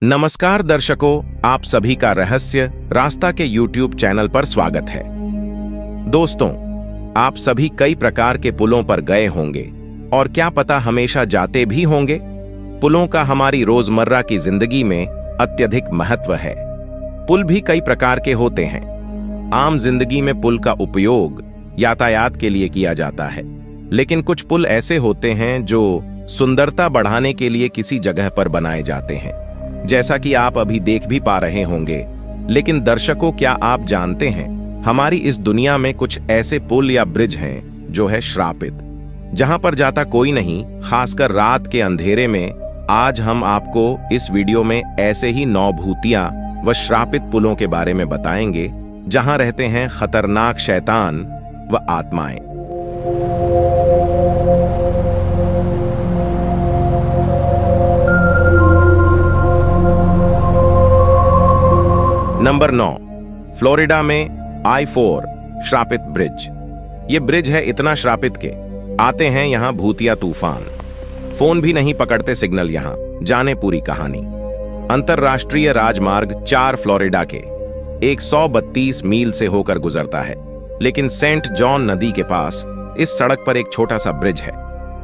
नमस्कार दर्शकों, आप सभी का रहस्य रास्ता के YouTube चैनल पर स्वागत है। दोस्तों, आप सभी कई प्रकार के पुलों पर गए होंगे और क्या पता हमेशा जाते भी होंगे। पुलों का हमारी रोजमर्रा की जिंदगी में अत्यधिक महत्व है। पुल भी कई प्रकार के होते हैं। आम जिंदगी में पुल का उपयोग यातायात के लिए किया जाता है, लेकिन कुछ पुल ऐसे होते हैं जो सुंदरता बढ़ाने के लिए किसी जगह पर बनाए जाते हैं, जैसा कि आप अभी देख भी पा रहे होंगे। लेकिन दर्शकों, क्या आप जानते हैं, हमारी इस दुनिया में कुछ ऐसे पुल या ब्रिज हैं जो है श्रापित, जहां पर जाता कोई नहीं, खासकर रात के अंधेरे में। आज हम आपको इस वीडियो में ऐसे ही 9 भूतियां व श्रापित पुलों के बारे में बताएंगे, जहां रहते हैं खतरनाक शैतान व आत्माएं। नंबर 9, फ्लोरिडा में I-4 श्रापित ब्रिज। ये ब्रिज है इतना श्रापित के आते हैं यहां भूतिया तूफान, फोन भी नहीं पकड़ते सिग्नल यहां। जाने पूरी कहानी। अंतरराष्ट्रीय राजमार्ग 4 फ्लोरिडा के 132 मील से होकर गुजरता है, लेकिन सेंट जॉन नदी के पास इस सड़क पर एक छोटा सा ब्रिज है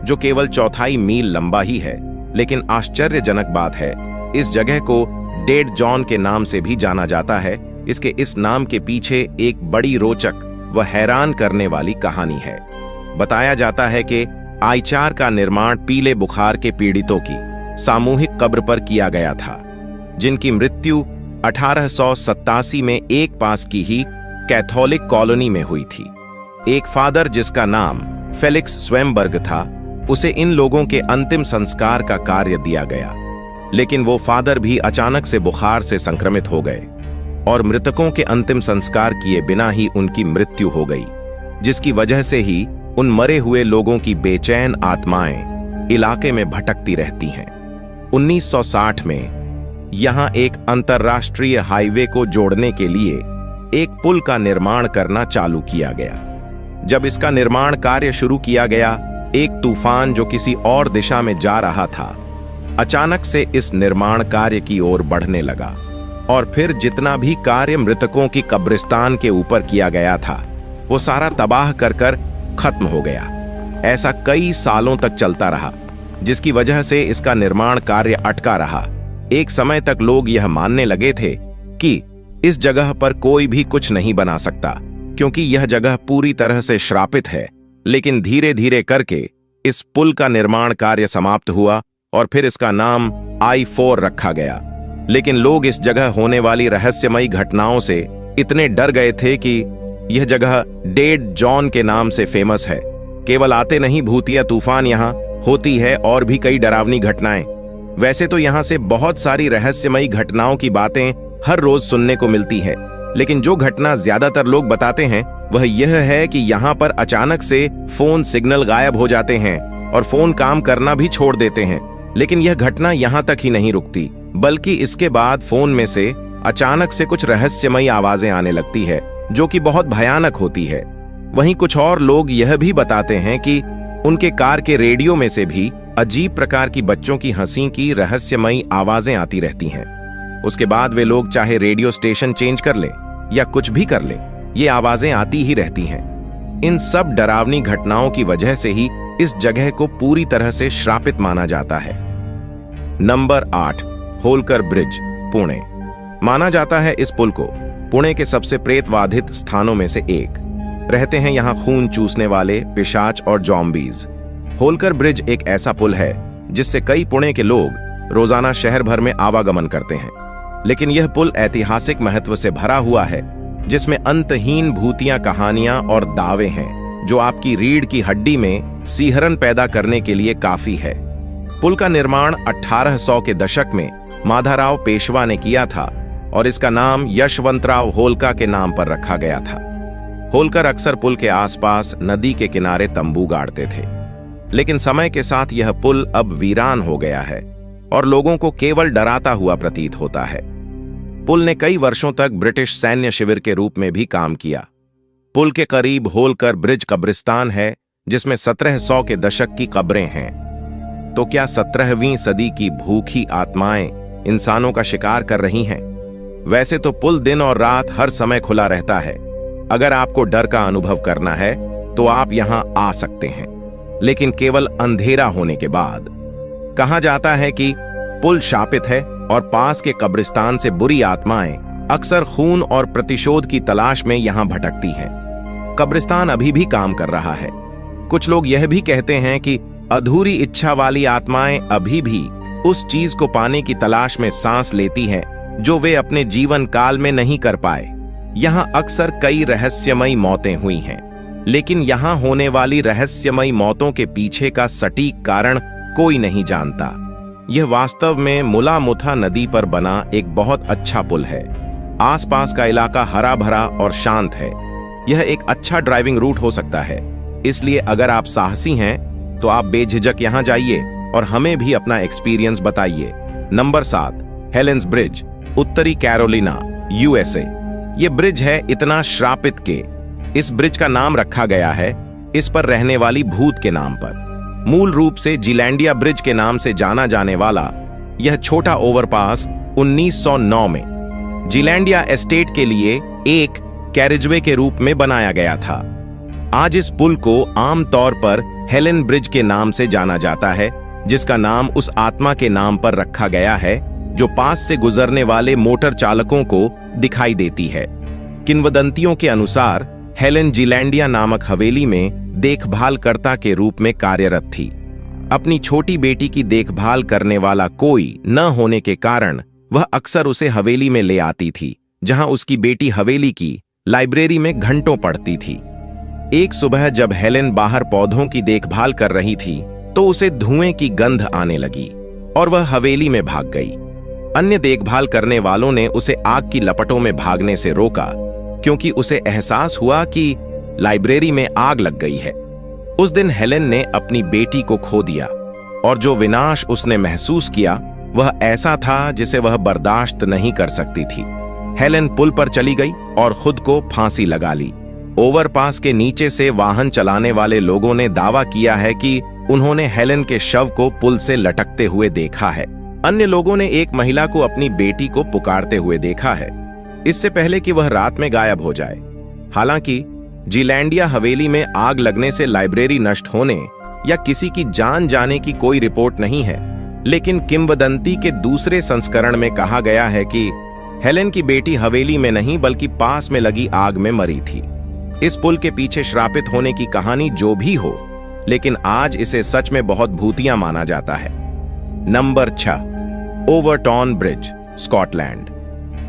जो केवल 1/4 मील लंबा ही है। लेकिन आश्चर्यजनक बात है, इस जगह को डेड जॉन के नाम से भी जाना जाता है। इसके इस नाम के पीछे एक बड़ी रोचक व हैरान करने वाली कहानी है। बताया जाता है कि I-4 का निर्माण पीले बुखार के पीड़ितों की सामूहिक कब्र पर किया गया था, जिनकी मृत्यु 1887 में एक पास की ही कैथोलिक कॉलोनी में हुई थी। एक फादर जिसका नाम फेलिक्स स्वयंबर्ग था, उसे इन लोगों के अंतिम संस्कार का कार्य दिया गया, लेकिन वो फादर भी अचानक से बुखार से संक्रमित हो गए और मृतकों के अंतिम संस्कार किए बिना ही उनकी मृत्यु हो गई, जिसकी वजह से ही उन मरे हुए लोगों की बेचैन आत्माएं इलाके में भटकती रहती हैं। 1960 में यहां एक अंतरराष्ट्रीय हाईवे को जोड़ने के लिए एक पुल का निर्माण करना चालू किया गया। जब इसका निर्माण कार्य शुरू किया गया, एक तूफान जो किसी और दिशा में जा रहा था अचानक से इस निर्माण कार्य की ओर बढ़ने लगा, और फिर जितना भी कार्य मृतकों की कब्रिस्तान के ऊपर किया गया था वो सारा तबाह कर खत्म हो गया। ऐसा कई सालों तक चलता रहा, जिसकी वजह से इसका निर्माण कार्य अटका रहा। एक समय तक लोग यह मानने लगे थे कि इस जगह पर कोई भी कुछ नहीं बना सकता, क्योंकि यह जगह पूरी तरह से श्रापित है। लेकिन धीरे धीरे करके इस पुल का निर्माण कार्य समाप्त हुआ और फिर इसका नाम I-4 रखा गया। लेकिन लोग इस जगह होने वाली रहस्यमयी घटनाओं से इतने डर गए थे कि यह जगह डेड जॉन के नाम से फेमस है। केवल आते नहीं भूतिया तूफान यहां होती है और भी कई डरावनी घटनाएं। वैसे तो यहां से बहुत सारी रहस्यमयी घटनाओं की बातें हर रोज सुनने को मिलती है, लेकिन जो घटना ज्यादातर लोग बताते हैं वह यह है कि यहां पर अचानक से फोन सिग्नल गायब हो जाते हैं और फोन काम करना भी छोड़ देते हैं। लेकिन यह घटना यहां तक ही नहीं रुकती, बल्कि इसके बाद फोन में से अचानक से कुछ रहस्यमयी आवाजें आने लगती है, जो कि बहुत भयानक होती है। वहीं कुछ और लोग यह भी बताते हैं कि उनके कार के रेडियो में से भी अजीब प्रकार की बच्चों की हंसी की रहस्यमयी आवाजें आती रहती हैं। उसके बाद वे लोग चाहे रेडियो स्टेशन चेंज कर ले या कुछ भी कर ले, ये आवाजें आती ही रहती हैं। इन सब डरावनी घटनाओं की वजह से ही इस जगह को पूरी तरह से श्रापित माना जाता है। Number 8, Holkar bridge, Pune. माना जाता है इस पुल को पुणे के सबसे प्रेतवाधित स्थानों में से एक। रहते हैं यहां खून चूसने वाले पिशाच और जॉम्बीज। होलकर ब्रिज एक ऐसा पुल है जिससे कई पुणे के लोग रोजाना शहर भर में आवागमन करते हैं। लेकिन यह पुल ऐतिहासिक महत्व से भरा हुआ है, जिसमें अंतहीन भूतिया कहानियां और दावे हैं जो आपकी रीढ़ की हड्डी में सिहरन पैदा करने के लिए काफी है। पुल का निर्माण 1800 के दशक में माधवराव पेशवा ने किया था और इसका नाम यशवंतराव होलकर के नाम पर रखा गया था। होलकर अक्सर पुल के आसपास नदी के किनारे तंबू गाड़ते थे, लेकिन समय के साथ यह पुल अब वीरान हो गया है और लोगों को केवल डराता हुआ प्रतीत होता है। पुल ने कई वर्षों तक ब्रिटिश सैन्य शिविर के रूप में भी काम किया। पुल के करीब होलकर ब्रिज कब्रिस्तान है, जिसमें 1700 के दशक की कब्रें हैं। तो क्या 17वीं सदी की भूखी आत्माएं इंसानों का शिकार कर रही हैं। वैसे तो पुल दिन और रात हर समय खुला रहता है। अगर आपको डर का अनुभव करना है तो आप यहां आ सकते हैं, लेकिन केवल अंधेरा होने के बाद। कहा जाता है कि पुल शापित है और पास के कब्रिस्तान से बुरी आत्माएं अक्सर खून और प्रतिशोध की तलाश में यहां भटकती हैं। कब्रिस्तान अभी भी काम कर रहा है। कुछ लोग यह भी कहते हैं कि अधूरी इच्छा वाली आत्माएं अभी भी उस चीज को पाने की तलाश में सांस लेती हैं जो वे अपने जीवन काल में नहीं कर पाए। यहां अक्सर कई रहस्यमयी मौतें हुई हैं, लेकिन यहां होने वाली रहस्यमयी मौतों के पीछे का सटीक कारण कोई नहीं जानता। यह वास्तव में मुला मुथा नदी पर बना एक बहुत अच्छा पुल है। आसपास का इलाका हरा भरा और शांत है। यह एक अच्छा ड्राइविंग रूट हो सकता है, इसलिए अगर आप साहसी हैं तो आप बेझिझक यहां जाइए और हमें भी अपना एक्सपीरियंस बताइए। नंबर 7, हेलेन्स ब्रिज, उत्तरी कैरोलिना, यूएसए। यह ब्रिज है इतना श्रापित के इस ब्रिज का नाम रखा गया है इस पर रहने वाली भूत के नाम पर। मूल रूप से जीलैंडिया ब्रिज के नाम से जाना जाने वाला यह छोटा ओवरपास 1909 में जीलैंडिया एस्टेट के लिए एक कैरिजवे के रूप में बनाया गया था। आज इस पुल को आमतौर पर हेलेन ब्रिज के नाम से जाना जाता है, जिसका नाम उस आत्मा के नाम पर रखा गया है जो पास से गुजरने वाले मोटर चालकों को दिखाई देती है। किंवदंतियों के अनुसार हेलेन जीलैंडिया नामक हवेली में देखभालकर्ता के रूप में कार्यरत थी। अपनी छोटी बेटी की देखभाल करने वाला कोई न होने के कारण वह अक्सर उसे हवेली में ले आती थी, जहां उसकी बेटी हवेली की लाइब्रेरी में घंटों पढ़ती थी। एक सुबह जब हेलेन बाहर पौधों की देखभाल कर रही थी तो उसे धुएं की गंध आने लगी और वह हवेली में भाग गई। अन्य देखभाल करने वालों ने उसे आग की लपटों में भागने से रोका, क्योंकि उसे एहसास हुआ कि लाइब्रेरी में आग लग गई है। उस दिन हेलेन ने अपनी बेटी को खो दिया और जो विनाश उसने महसूस किया वह ऐसा था जिसे वह बर्दाश्त नहीं कर सकती थी। हेलेन पुल पर चली गई और खुद को फांसी लगा ली। ओवरपास के नीचे से वाहन चलाने वाले लोगों ने दावा किया है कि उन्होंने हेलेन के शव को पुल से लटकते हुए देखा है। अन्य लोगों ने एक महिला को अपनी बेटी को पुकारते हुए देखा है, इससे पहले कि वह रात में गायब हो जाए। हालांकि जीलैंडिया हवेली में आग लगने से लाइब्रेरी नष्ट होने या किसी की जान जाने की कोई रिपोर्ट नहीं है, लेकिन किंवदंती के दूसरे संस्करण में कहा गया है कि हेलेन की बेटी हवेली में नहीं बल्कि पास में लगी आग में मरी थी। इस पुल के पीछे श्रापित होने की कहानी जो भी हो, लेकिन आज इसे सच में बहुत भूतिया माना जाता है। Number 6, Overton bridge, Scotland.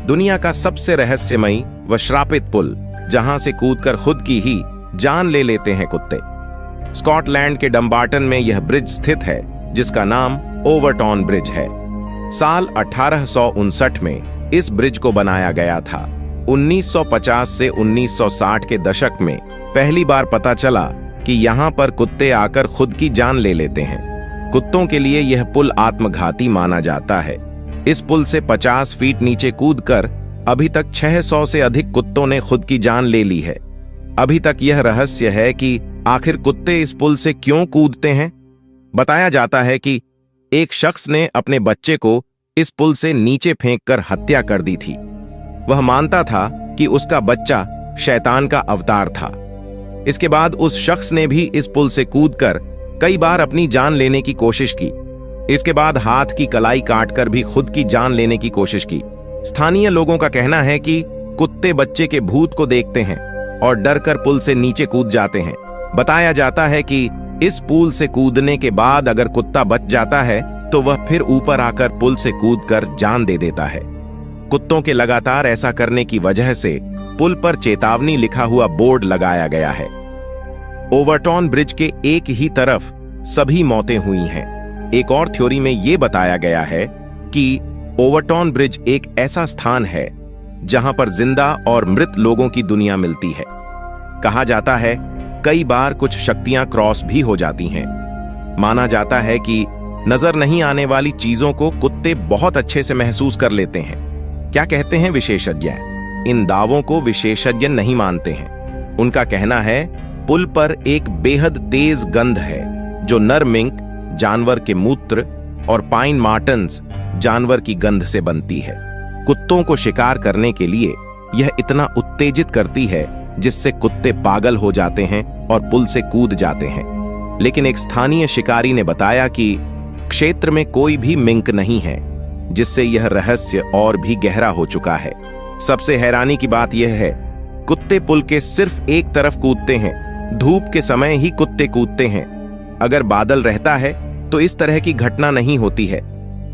दुनिया का सबसे रहस्यमयी व श्रापित पुल, जहां से कूदकर खुद की ही जान ले लेते हैं कुत्ते। स्कॉटलैंड के डम्बार्टन में यह ब्रिज स्थित है, जिसका नाम ओवरटॉन ब्रिज है। साल 1859 में इस ब्रिज को बनाया गया था। 1950 से 1960 के दशक में पहली बार पता चला कि यहां पर कुत्ते आकर खुद की जान ले लेते हैं। कुत्तों के लिए यह पुल आत्मघाती माना जाता है। इस पुल से 50 फीट नीचे कूदकर अभी तक 600 से अधिक कुत्तों ने खुद की जान ले ली है। अभी तक यह रहस्य है कि आखिर कुत्ते इस पुल से क्यों कूदते हैं। बताया जाता है कि एक शख्स ने अपने बच्चे को इस पुल से नीचे फेंककर हत्या कर दी थी। वह मानता था कि उसका बच्चा शैतान का अवतार था। इसके बाद उस शख्स ने भी इस पुल से कूदकर कई बार अपनी जान लेने की कोशिश की। इसके बाद हाथ की कलाई काटकर भी खुद की जान लेने की कोशिश की। स्थानीय लोगों का कहना है कि कुत्ते बच्चे के भूत को देखते हैं और डरकर पुल से नीचे कूद जाते हैं। बताया जाता है कि इस पुल से कूदने के बाद अगर कुत्ता बच जाता है तो वह फिर ऊपर आकर पुल से कूदकर जान दे देता है। कुत्तों के लगातार ऐसा करने की वजह से पुल पर चेतावनी लिखा हुआ बोर्ड लगाया गया है। ओवरटॉन ब्रिज के एक ही तरफ सभी मौतें हुई हैं। एक और थ्योरी में यह बताया गया है कि ओवरटॉन ब्रिज एक ऐसा स्थान है जहां पर जिंदा और मृत लोगों की दुनिया मिलती है। कहा जाता है कई बार कुछ शक्तियां क्रॉस भी हो जाती हैं। माना जाता है कि नजर नहीं आने वाली चीजों को कुत्ते बहुत अच्छे से महसूस कर लेते हैं। क्या कहते हैं विशेषज्ञ? इन दावों को विशेषज्ञ नहीं मानते हैं। उनका कहना है पुल पर एक बेहद तेज गंध है जो नर मिंक, जानवर के मूत्र और पाइन मार्टन्स जानवर की गंध से बनती है। कुत्तों को शिकार करने के लिए यह इतना उत्तेजित करती है जिससे कुत्ते पागल हो जाते हैं और पुल से कूद जाते हैं। लेकिन एक स्थानीय शिकारी ने बताया कि क्षेत्र में कोई भी मिंक नहीं है, जिससे यह रहस्य और भी गहरा हो चुका है। सबसे हैरानी की बात यह है, कुत्ते पुल के सिर्फ एक तरफ कूदते हैं। धूप के समय ही कुत्ते कूदते हैं। अगर बादल रहता है तो इस तरह की घटना नहीं होती है।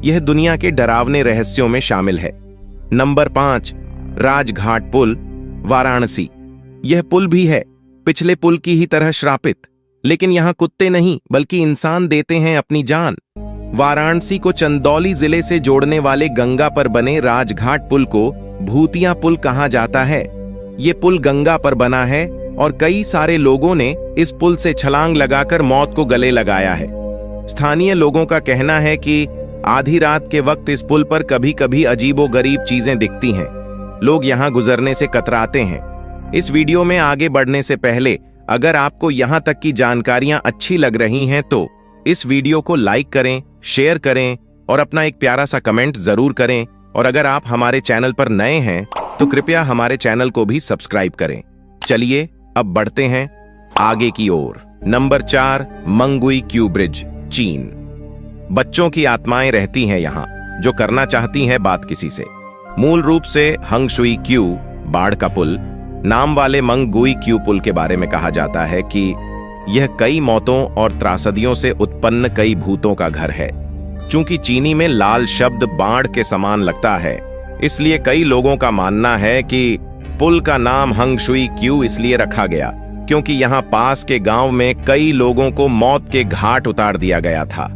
यह दुनिया के डरावने रहस्यों में शामिल है। नंबर 5, राजघाट पुल, वाराणसी। यह पुल भी है पिछले पुल की ही तरह श्रापित, लेकिन यहां कुत्ते नहीं बल्कि इंसान देते हैं अपनी जान। वाराणसी को चंदौली जिले से जोड़ने वाले गंगा पर बने राजघाट पुल को भूतिया पुल कहा जाता है। यह पुल गंगा पर बना है और कई सारे लोगों ने इस पुल से छलांग लगाकर मौत को गले लगाया है। स्थानीय लोगों का कहना है कि आधी रात के वक्त इस पुल पर कभी कभी अजीबोगरीब चीजें दिखती हैं। लोग यहां गुजरने से कतराते हैं। इस वीडियो में आगे बढ़ने से पहले अगर आपको यहां तक की जानकारियां अच्छी लग रही हैं तो इस वीडियो को लाइक करें, शेयर करें और अपना एक प्यारा सा कमेंट जरूर करें। और अगर आप हमारे चैनल पर नए हैं तो कृपया हमारे चैनल को भी सब्सक्राइब करें। चलिए अब बढ़ते हैं आगे की ओर। नंबर 4, मंगुई क्यू ब्रिज, चीन। बच्चों की आत्माएं रहती हैं यहाँ, जो करना चाहती हैं बात किसी से। मूल रूप से हंगशुई क्यू, बाढ़ का पुल, नाम वाले मंगुई क्यू पुल के बारे में कहा जाता है कि यह कई मौतों और त्रासदियों से उत्पन्न कई भूतों का घर है। चूंकि चीनी में लाल शब्द बाढ़ के समान लगता है, इसलिए कई लोगों का मानना है कि पुल का नाम हंगशुई क्यू इसलिए रखा गया क्योंकि यहाँ पास के गांव में कई लोगों को मौत के घाट उतार दिया गया था।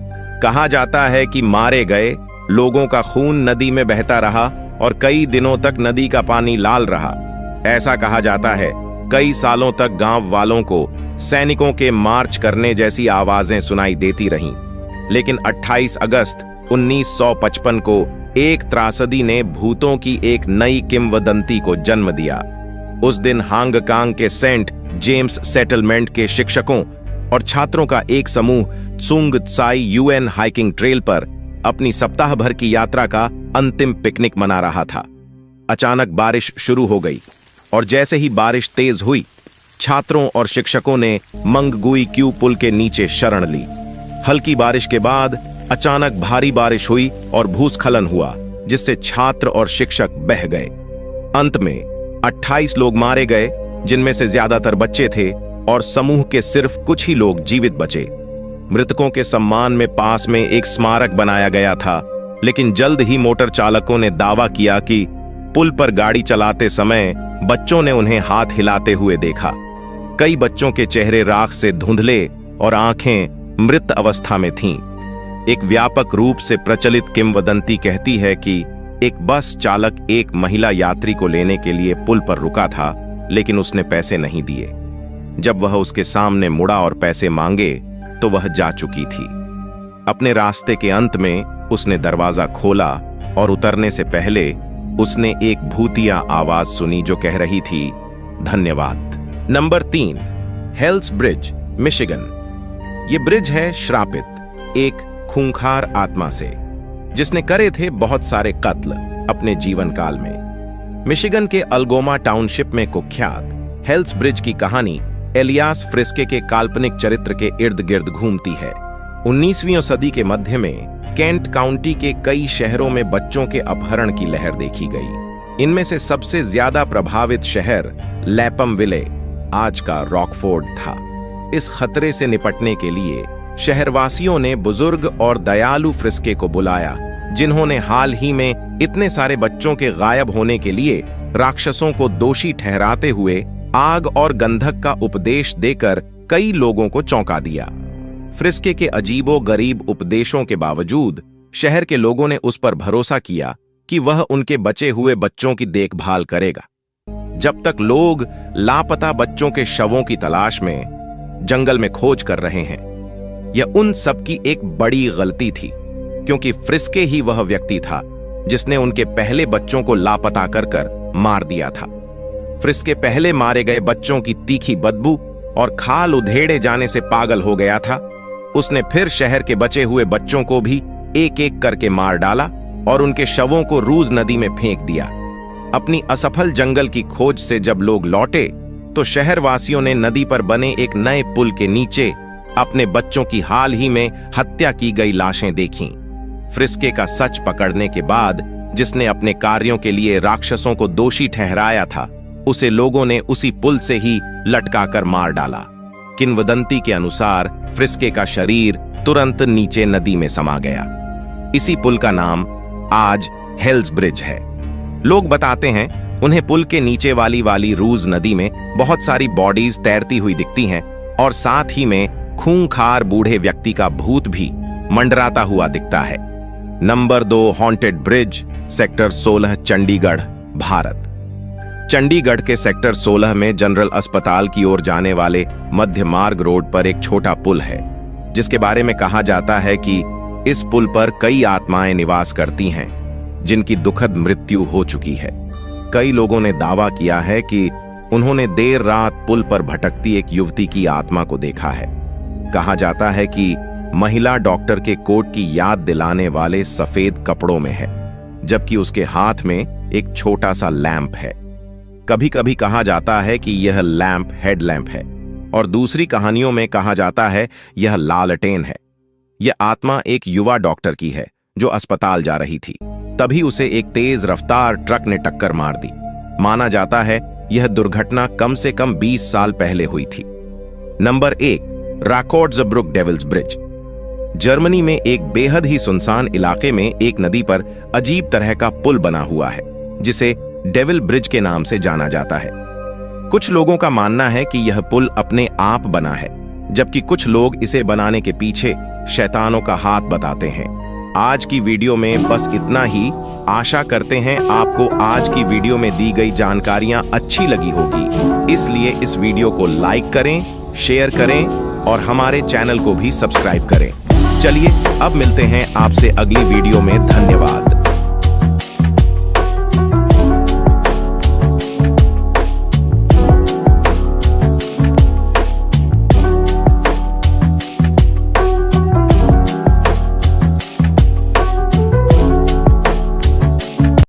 कहा जाता है कि मारे गए लोगों का खून नदी में बहता रहा और कई दिनों तक नदी का पानी लाल रहा। ऐसा कहा जाता है कई सालों तक गांव वालों को सैनिकों के मार्च करने जैसी आवाजें सुनाई देती रहीं। लेकिन 28 अगस्त 1955 को एक त्रासदी ने भूतों की एक नई किंवदंती को जन्म दिया। उस दिन हांगकांग के सेंट जेम्स सेटलमेंट के शिक्षकों और छात्रों का एक समूह त्सुंग त्साई यूएन हाइकिंग ट्रेल पर अपनी सप्ताह भर की यात्रा का अंतिम पिकनिक मना रहा था। अचानक बारिश शुरू हो गई और जैसे ही बारिश तेज हुई, छात्रों और शिक्षकों ने मंगगुई क्यू पुल के नीचे शरण ली। हल्की बारिश के बाद अचानक भारी बारिश हुई और भूस्खलन हुआ, जिससे छात्र और शिक्षक बह गए। अंत में 28 लोग मारे गए, जिनमें से ज्यादातर बच्चे थे और समूह के सिर्फ कुछ ही लोग जीवित बचे। मृतकों के सम्मान में पास में एक स्मारक बनाया गया था, लेकिन जल्द ही मोटर चालकों ने दावा किया कि पुल पर गाड़ी चलाते समय बच्चों ने उन्हें हाथ हिलाते हुए देखा। कई बच्चों के चेहरे राख से धुंधले और आंखें मृत अवस्था में थीं। एक व्यापक रूप से प्रचलित किंवदंती कहती है कि एक बस चालक एक महिला यात्री को लेने के लिए पुल पर रुका था, लेकिन उसने पैसे नहीं दिए। जब वह उसके सामने मुड़ा और पैसे मांगे तो वह जा चुकी थी। अपने रास्ते के अंत में उसने दरवाजा खोला और उतरने से पहले उसने एक भूतिया आवाज सुनी जो कह रही थी, धन्यवाद। Number 3, Hells bridge, Michigan. यह ब्रिज है श्रापित एक खूंखार आत्मा से, जिसने करे थे बहुत सारे कत्ल अपने जीवन काल में। मिशिगन के अल्गोमा टाउनशिप में कुख्यात हेल्स ब्रिज की कहानी एलियास फ्रिस्के के काल्पनिक चरित्र के इर्द गिर्द घूमती है। 19वीं सदी के मध्य में केंट काउंटी के कई शहरों में बच्चों के अपहरण की लहर देखी गई। इनमें से सबसे ज्यादा प्रभावित शहर लैपम विले, आज का रॉकफोर्ड था। इस खतरे से निपटने के लिए शहरवासियों ने बुजुर्ग और दयालु फ्रिस्के को बुलाया, जिन्होंने हाल ही में इतने सारे बच्चों के गायब होने के लिए राक्षसों को दोषी ठहराते हुए आग और गंधक का उपदेश देकर कई लोगों को चौंका दिया। फ्रिस्के के अजीबो गरीब उपदेशों के बावजूद शहर के लोगों ने उस पर भरोसा किया कि वह उनके बचे हुए बच्चों की देखभाल करेगा। जब तक लोग लापता बच्चों के शवों की तलाश में जंगल में खोज कर रहे हैं, यह उन सब की एक बड़ी गलती थी, क्योंकि फ्रिस्के ही वह व्यक्ति था जिसने उनके पहले बच्चों को लापता कर मार दिया था। फ्रिस्के पहले मारे गए बच्चों की तीखी बदबू और खाल उधेड़े जाने से पागल हो गया था। उसने फिर शहर के बचे हुए बच्चों को भी एक एक करके मार डाला और उनके शवों को रूज नदी में फेंक दिया। अपनी असफल जंगल की खोज से जब लोग लौटे तो शहरवासियों ने नदी पर बने एक नए पुल के नीचे अपने बच्चों की हाल ही में हत्या की गई लाशें देखीं। फ्रिस्के का सच पकड़ने के बाद जिसने अपने कार्यों के लिए राक्षसों को दोषी ठहराया था, उसे लोगों ने उसी पुल से ही लटकाकर मार डाला। किंवदंती के अनुसार फ्रिस्के का शरीर तुरंत नीचे नदी में समा गया। इसी पुल का नाम आज हेल्स ब्रिज है। लोग बताते हैं उन्हें पुल के नीचे वाली रूज नदी में बहुत सारी बॉडीज तैरती हुई दिखती हैं और साथ ही में खूंखार बूढ़े व्यक्ति का भूत भी मंडराता हुआ दिखता है। Number 2, haunted bridge, sector 16, Chandigarh, Bharat. Chandigarh के सेक्टर 16 में जनरल अस्पताल की ओर जाने वाले मध्य मार्ग रोड पर एक छोटा पुल है, जिसके बारे में कहा जाता है कि इस पुल पर कई आत्माएं निवास करती हैं जिनकी दुखद मृत्यु हो चुकी है। कई लोगों ने दावा किया है कि उन्होंने देर रात पुल पर भटकती एक युवती की आत्मा को देखा है। कहा जाता है कि महिला डॉक्टर के कोट की याद दिलाने वाले सफेद कपड़ों में है, जबकि उसके हाथ में एक छोटा सा लैंप है। कभी कभी कहा जाता है कि यह लैंप हेडलैंप है और दूसरी कहानियों में कहा जाता है यह लालटेन है। यह आत्मा एक युवा डॉक्टर की है जो अस्पताल जा रही थी। तभी उसे एक तेज रफ्तार ट्रक ने टक्कर मार दी। माना जाता है यह दुर्घटना कम से कम 20 साल पहले हुई थी। Number 1, Rakotzbrucke devil's bridge. Germany में एक बेहद ही सुनसान इलाके में एक नदी पर अजीब तरह का पुल बना हुआ है जिसे डेविल ब्रिज के नाम से जाना जाता है। कुछ लोगों का मानना है कि यह पुल अपने आप बना है, जबकि कुछ लोग इसे बनाने के पीछे शैतानों का हाथ बताते हैं। आज की वीडियो में बस इतना ही। आशा करते हैं आपको आज की वीडियो में दी गई जानकारियां अच्छी लगी होगी, इसलिए इस वीडियो को लाइक करें, शेयर करें और हमारे चैनल को भी सब्सक्राइब करें। चलिए अब मिलते हैं आपसे अगली वीडियो में। धन्यवाद।